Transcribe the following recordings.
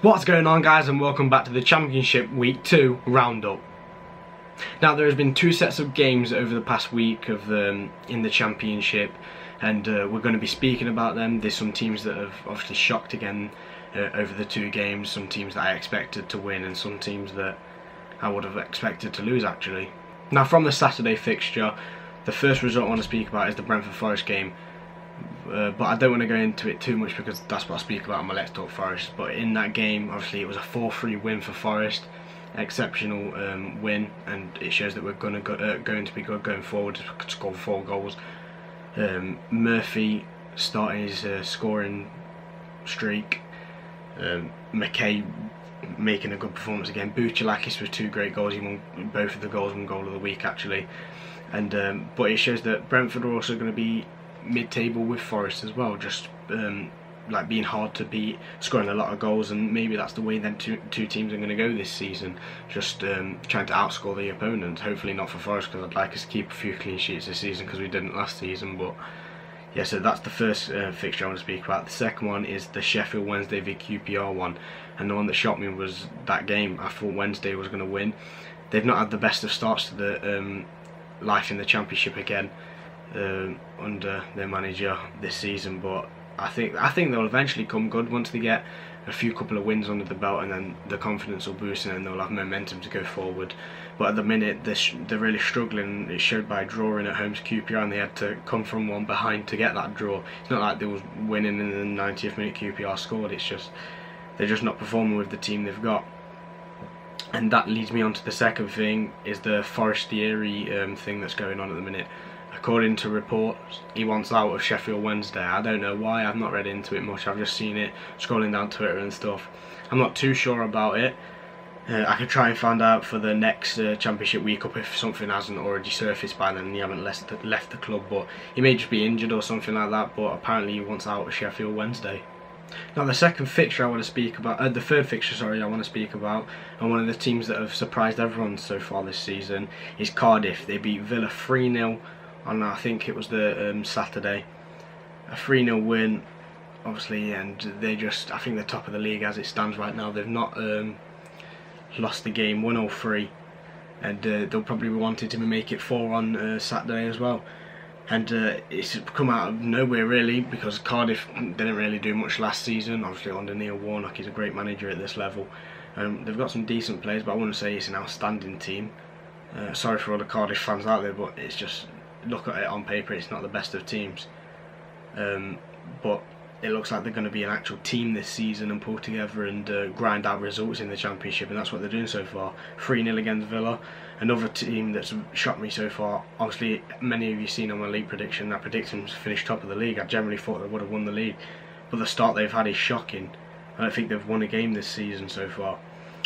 What's going on, guys, and welcome back to the Championship Week 2 Roundup. Now, there has been two sets of games over the past week in the Championship, and we're going to be speaking about them. There's some teams that have obviously shocked again over the two games, some teams that I expected to win and some teams that I would have expected to lose, actually. Now, from the Saturday fixture, the first result I want to speak about is the Brentford Forest game. But I don't want to go into it too much because that's what I speak about in my Let's Talk Forest. But in that game, obviously, it was a 4-3 win for Forest. Exceptional win, and it shows that we're going to be good going forward. Score 4 goals. Murphy starting his scoring streak. McKay making a good performance again. Bouchalakis with 2 great goals. He won both of the goals, one goal of the week actually. And but it shows that Brentford are also going to be mid-table with Forest as well, just like being hard to beat, scoring a lot of goals, and maybe that's the way them two teams are going to go this season, just trying to outscore the opponents. Hopefully not for Forest, because I'd like us to keep a few clean sheets this season because we didn't last season. But yeah, so that's the first fixture I want to speak about. The second one is the Sheffield Wednesday v QPR one, and the one that shocked me was that game. I thought Wednesday was going to win. They've not had the best of starts to the life in the Championship again under their manager this season, but I think they'll eventually come good once they get a couple of wins under the belt, and then the confidence will boost and then they'll have momentum to go forward. But at the minute they're really struggling. It showed by drawing at home to QPR, and they had to come from one behind to get that draw. It's not like they was winning in the 90th minute QPR scored. It's just they're just not performing with the team they've got. And that leads me on to the second thing, is the Forestieri thing that's going on at the minute. According to reports, he wants out of Sheffield Wednesday. I don't know why, I've not read into it much, I've just seen it scrolling down Twitter and stuff. I'm not too sure about it. I could try and find out for the next Championship Week Up if something hasn't already surfaced by then and he hasn't left the club, but he may just be injured or something like that, but apparently he wants out of Sheffield Wednesday. Now, the second fixture I want to speak about, the third fixture, sorry, I want to speak about, and one of the teams that have surprised everyone so far this season is Cardiff. They beat Villa 3-0 on, I think it was the Saturday. A 3-0 win, obviously, and they just, I think they're top of the league as it stands right now. They've not lost the game, 1-3, and they'll probably be wanting to make it 4 on Saturday as well. And it's come out of nowhere really, because Cardiff didn't really do much last season. Obviously under Neil Warnock, he's a great manager at this level. They've got some decent players, but I wouldn't say it's an outstanding team. Sorry for all the Cardiff fans out there, but it's just, look at it on paper, it's not the best of teams. But it looks like they're going to be an actual team this season and pull together and grind out results in the Championship, and that's what they're doing so far. 3-0 against Villa. Another team that's shocked me so far, obviously many of you seen on my league prediction, I predict them to finish top of the league. I generally thought they would have won the league, but the start they've had is shocking. I don't think they've won a game this season so far,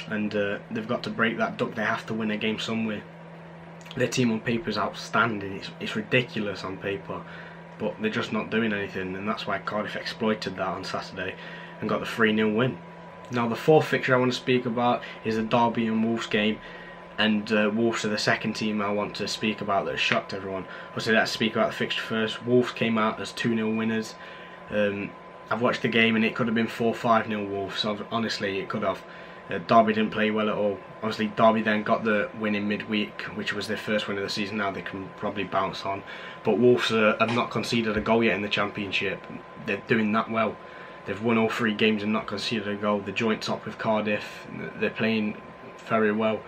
and they've got to break that duck. They have to win a game somewhere. Their team on paper is outstanding, it's ridiculous on paper, but they're just not doing anything, and that's why Cardiff exploited that on Saturday and got the 3-0 win. Now, the fourth fixture I want to speak about is the Derby and Wolves game, and Wolves are the second team I want to speak about that shocked everyone. Obviously, let's speak about the fixture first. Wolves came out as 2-0 winners. I've watched the game and it could have been 4-5-0 Wolves, so honestly it could have. Derby didn't play well at all. Obviously Derby then got the win in midweek, which was their first win of the season. Now they can probably bounce on. But Wolves have not conceded a goal yet in the Championship. They're doing that well. They've won all 3 games and not conceded a goal. The joint top with Cardiff. They're playing very well.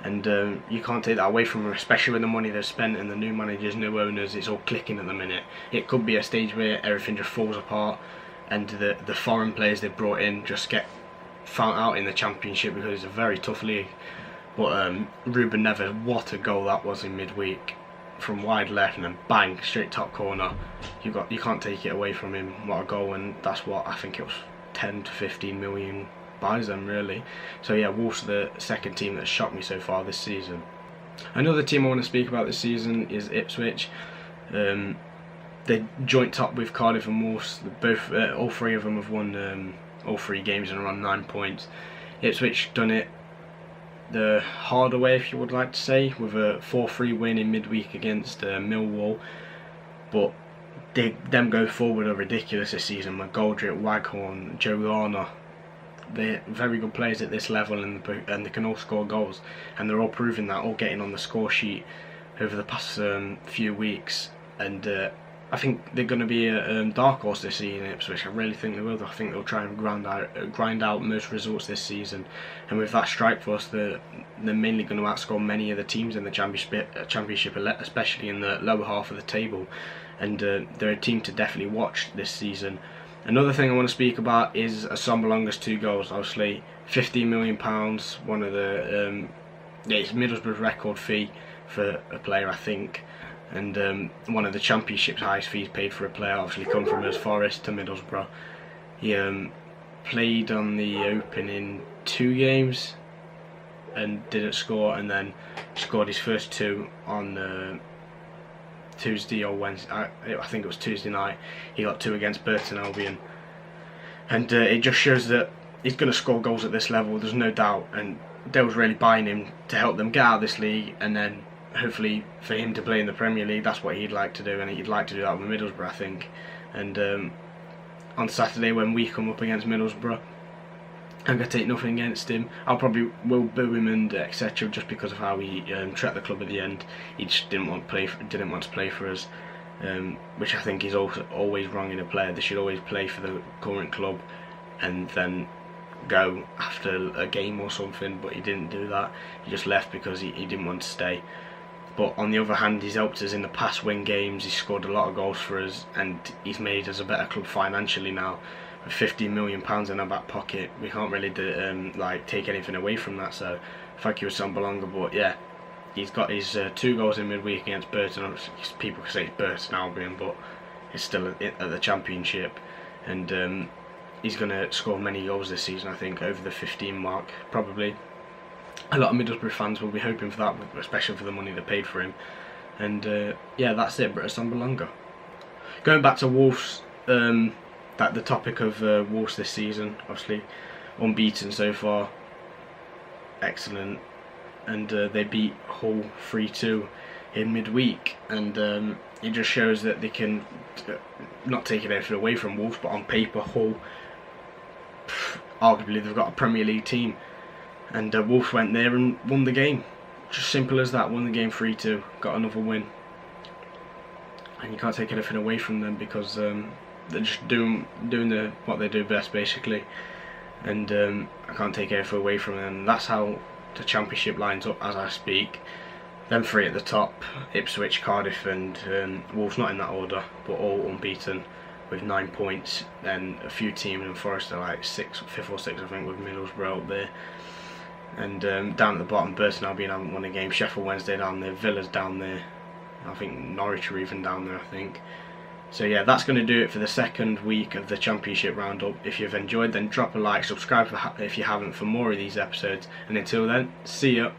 And you can't take that away from them, especially with the money they've spent and the new managers, new owners. It's all clicking at the minute. It could be a stage where everything just falls apart and the foreign players they've brought in just get found out in the Championship because it's a very tough league. But Ruben Neves, what a goal that was in midweek from wide left, and then bang, straight top corner. You can't take it away from him. What a goal, and that's what I think it was 10 to 15 million buys them really. So yeah, Wolves are the second team that shocked me so far this season. Another team I want to speak about this season is Ipswich. They joint top with Cardiff and Wolves. Both, all 3 of them have won all 3 games and are on 9 points. Ipswich done it the harder way, if you would like to say, with a 4-3 win in midweek against Millwall. But them go forward are ridiculous this season. McGoldrick, Waghorn, Joe Garner, they're very good players at this level, and they can all score goals, and they're all proving that, all getting on the score sheet over the past few weeks. And I think they're going to be a dark horse this season, Ipswich. I really think they will. I think they'll try and grind out most results this season, and with that strike force, they're mainly going to outscore many of the teams in the championship, especially in the lower half of the table. And they're a team to definitely watch this season. Another thing I want to speak about is Assombalonga's 2 goals. Obviously, £15 million, one of the it's Middlesbrough's record fee for a player, I think, and one of the Championship's highest fees paid for a player. Obviously, come from as Forest to Middlesbrough. He played on the opening 2 games and didn't score, and then scored his first 2 on Tuesday or Wednesday. I think it was Tuesday night. He got 2 against Burton Albion, and it just shows that he's going to score goals at this level. There's no doubt, and Dale's really buying him to help them get out of this league, and then hopefully for him to play in the Premier League. That's what he'd like to do, and he'd like to do that with Middlesbrough, I think. And on Saturday, when we come up against Middlesbrough, I'm going to take nothing against him. I'll probably will boo him and etc. just because of how he treated the club at the end. He just didn't want to play for us, which I think is also always wrong in a player. They should always play for the current club and then go after a game or something. But he didn't do that. He just left because he didn't want to stay. But on the other hand, he's helped us in the past win games. He's scored a lot of goals for us, and he's made us a better club financially now. With £15 million in our back pocket, we can't really take anything away from that. So thank you, Assombalonga. But yeah, he's got his 2 goals in midweek against Burton. People can say it's Burton Albion, but it's still at the Championship, and he's going to score many goals this season. I think over the 15 mark, probably. A lot of Middlesbrough fans will be hoping for that, especially for the money they paid for him. And yeah, that's it. But Assombalonga. Going back to Wolves. The topic of Wolves this season, obviously unbeaten so far, excellent, and they beat Hull 3-2 in midweek, and it just shows that they can not take anything away from Wolves, but on paper Hull, arguably they've got a Premier League team, and Wolves went there and won the game, just simple as that. Won the game 3-2, got another win, and you can't take anything away from them because they're just doing what they do best, basically, and I can't take anything away from them. That's how the Championship lines up as I speak. Them 3 at the top: Ipswich, Cardiff, and Wolves, not in that order, but all unbeaten with 9 points. Then a few teams in Forest are like 5th or 6th, I think, with Middlesbrough up there. And down at the bottom, Burton Albion haven't won a game. Sheffield Wednesday down there, Villa's down there. I think Norwich are even down there, I think. So yeah, that's going to do it for the second week of the Championship roundup. If you've enjoyed, then drop a like, subscribe if you haven't for more of these episodes, and until then, see ya.